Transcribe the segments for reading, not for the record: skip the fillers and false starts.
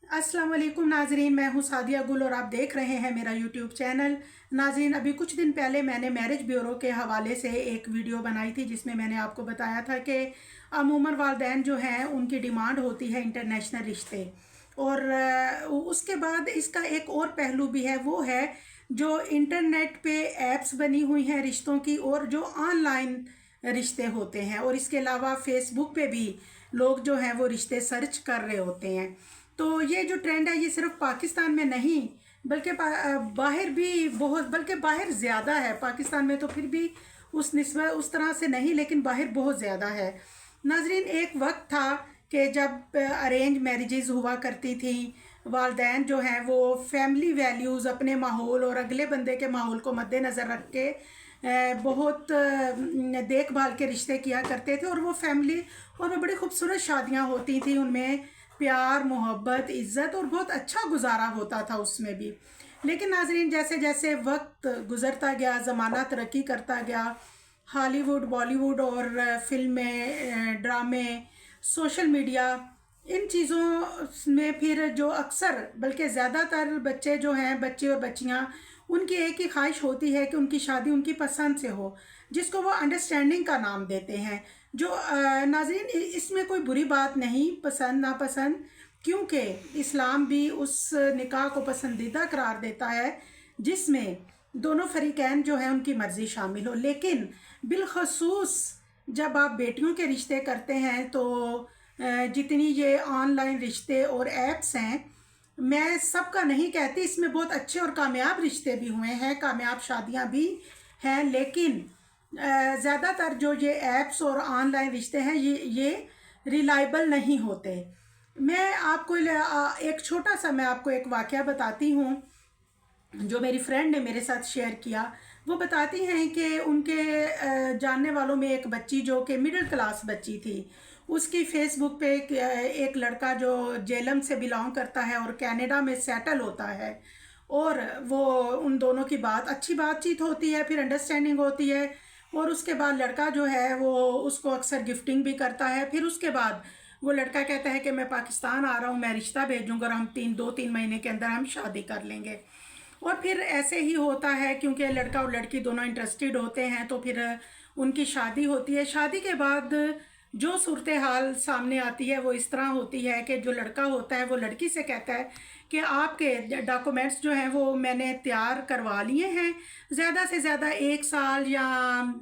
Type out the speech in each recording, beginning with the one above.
अस्सलाम वालेकुम नाजरीन, मैं हूं सादिया गुल और आप देख रहे हैं मेरा यूट्यूब चैनल। नाजरीन, अभी कुछ दिन पहले मैंने मैरिज ब्यूरो के हवाले से एक वीडियो बनाई थी जिसमें मैंने आपको बताया था कि अमूमन वालदैन जो हैं उनकी डिमांड होती है इंटरनेशनल रिश्ते। और उसके बाद इसका एक और पहलू भी है, वो है जो इंटरनेट पे ऐप्स बनी हुई हैं रिश्तों की, और जो ऑनलाइन रिश्ते होते हैं। और इसके अलावा फेसबुक पे भी लोग जो हैं वो रिश्ते सर्च कर रहे होते हैं। तो ये जो ट्रेंड है ये सिर्फ पाकिस्तान में नहीं बल्कि बाहर भी बहुत, बल्कि बाहर ज़्यादा है। पाकिस्तान में तो फिर भी उस निस्बत उस तरह से नहीं, लेकिन बाहर बहुत ज़्यादा है। नाजरीन, एक वक्त था कि जब अरेंज मैरिजेज़ हुआ करती थी, वालदैन जो हैं वो फैमिली वैल्यूज़, अपने माहौल और अगले बंदे के माहौल को मद्देनज़र रख के बहुत देखभाल के रिश्ते किया करते थे। और वो फैमिली और वो बड़ी खूबसूरत शादियाँ होती थी, उनमें प्यार, मोहब्बत, इज़्ज़त और बहुत अच्छा गुजारा होता था उसमें भी। लेकिन नाजरीन, जैसे जैसे वक्त गुज़रता गया, ज़माना तरक्की करता गया, हॉलीवुड, बॉलीवुड और फिल्में, ड्रामे, सोशल मीडिया, इन चीज़ों में फिर जो अक्सर बल्कि ज़्यादातर बच्चे जो हैं, बच्चे और बच्चियाँ, उनकी एक ही ख्वाहिश होती है कि उनकी शादी उनकी पसंद से हो, जिसको वो अंडरस्टैंडिंग का नाम देते हैं। जो नाज़रीन, इसमें कोई बुरी बात नहीं, पसंद नापसंद, क्योंकि इस्लाम भी उस निकाह को पसंदीदा करार देता है जिसमें दोनों फरीकैन जो हैं उनकी मर्ज़ी शामिल हो। लेकिन बिलखसूस जब आप बेटियों के रिश्ते करते हैं तो जितनी ये ऑनलाइन रिश्ते और ऐप्स हैं, मैं सबका नहीं कहती, इसमें बहुत अच्छे और कामयाब रिश्ते भी हुए हैं, कामयाब शादियां भी हैं। लेकिन ज़्यादातर जो ये ऐप्स और ऑनलाइन रिश्ते हैं ये रिलायबल नहीं होते। मैं आपको एक छोटा सा मैं आपको एक वाक़या बताती हूँ जो मेरी फ्रेंड ने मेरे साथ शेयर किया। वो बताती हैं कि उनके जानने वालों में एक बच्ची जो कि मिडिल क्लास बच्ची थी, उसकी फेसबुक पे एक लड़का जो जेलम से बिलोंग करता है और कनाडा में सेटल होता है, और वो उन दोनों की अच्छी बातचीत होती है, फिर अंडरस्टैंडिंग होती है। और उसके बाद लड़का जो है वो उसको अक्सर गिफ्टिंग भी करता है। फिर उसके बाद वो लड़का कहता है कि मैं पाकिस्तान आ रहा हूँ, मैं रिश्ता भेजूँगा और हम 2-3 महीने के अंदर हम शादी कर लेंगे। और फिर ऐसे ही होता है, क्योंकि लड़का और लड़की दोनों इंटरेस्टेड होते हैं, तो फिर उनकी शादी होती है। शादी के बाद जो सूरत हाल सामने आती है वो इस तरह होती है कि जो लड़का होता है वो लड़की से कहता है कि आपके डॉक्यूमेंट्स जो हैं वो मैंने तैयार करवा लिए हैं, ज़्यादा से ज़्यादा 1 साल या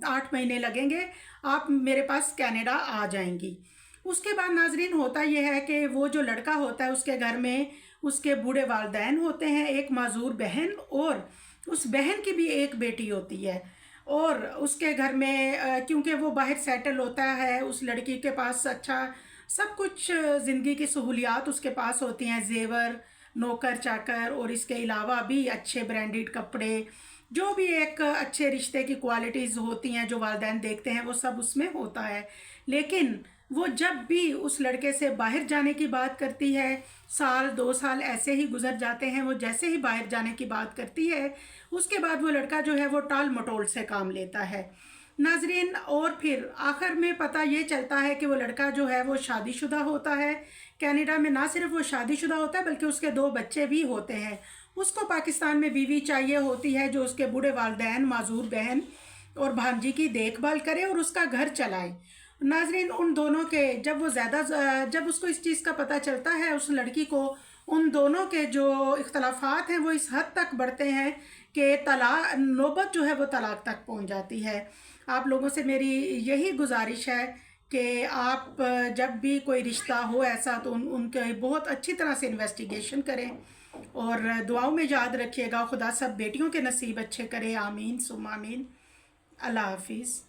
8 महीने लगेंगे, आप मेरे पास कनाडा आ जाएंगी। उसके बाद नाजरीन होता यह है कि वो जो लड़का होता है उसके घर में उसके बूढ़े वालदैन होते हैं, एक माजूर बहन, और उस बहन की भी एक बेटी होती है। और उसके घर में क्योंकि वो बाहर सेटल होता है, उस लड़की के पास अच्छा सब कुछ ज़िंदगी की सहूलियात उसके पास होती हैं, जेवर, नौकर चाकर, और इसके अलावा भी अच्छे ब्रांडेड कपड़े, जो भी एक अच्छे रिश्ते की क्वालिटीज़ होती हैं जो वालिदैन देखते हैं वो सब उसमें होता है। लेकिन वो जब भी उस लड़के से बाहर जाने की बात करती है, साल 2 साल ऐसे ही गुजर जाते हैं, वो जैसे ही बाहर जाने की बात करती है उसके बाद वो लड़का जो है वो टाल मटोल से काम लेता है नाजरीन। और फिर आखिर में पता ये चलता है कि वो लड़का जो है वो शादीशुदा होता है कनाडा में। ना सिर्फ वो शादीशुदा होता है बल्कि उसके 2 बच्चे भी होते हैं। उसको पाकिस्तान में बीवी चाहिए होती है जो उसके बूढ़े वालिदैन, माजूर बहन और भांजी की देखभाल करे और उसका घर चलाए। नाजरीन, उन दोनों के जब उसको इस चीज़ का पता चलता है, उस लड़की को, उन दोनों के जो इख्तलाफात हैं वो इस हद तक बढ़ते हैं कि नौबत जो है वो तलाक तक पहुंच जाती है। आप लोगों से मेरी यही गुजारिश है कि आप जब भी कोई रिश्ता हो ऐसा तो उनके बहुत अच्छी तरह से इन्वेस्टिगेशन करें और दुआओं में याद रखिएगा। खुदा सब बेटियों के नसीब अच्छे करे, आमीन सुम्मा आमीन। अल्लाह हाफिज़।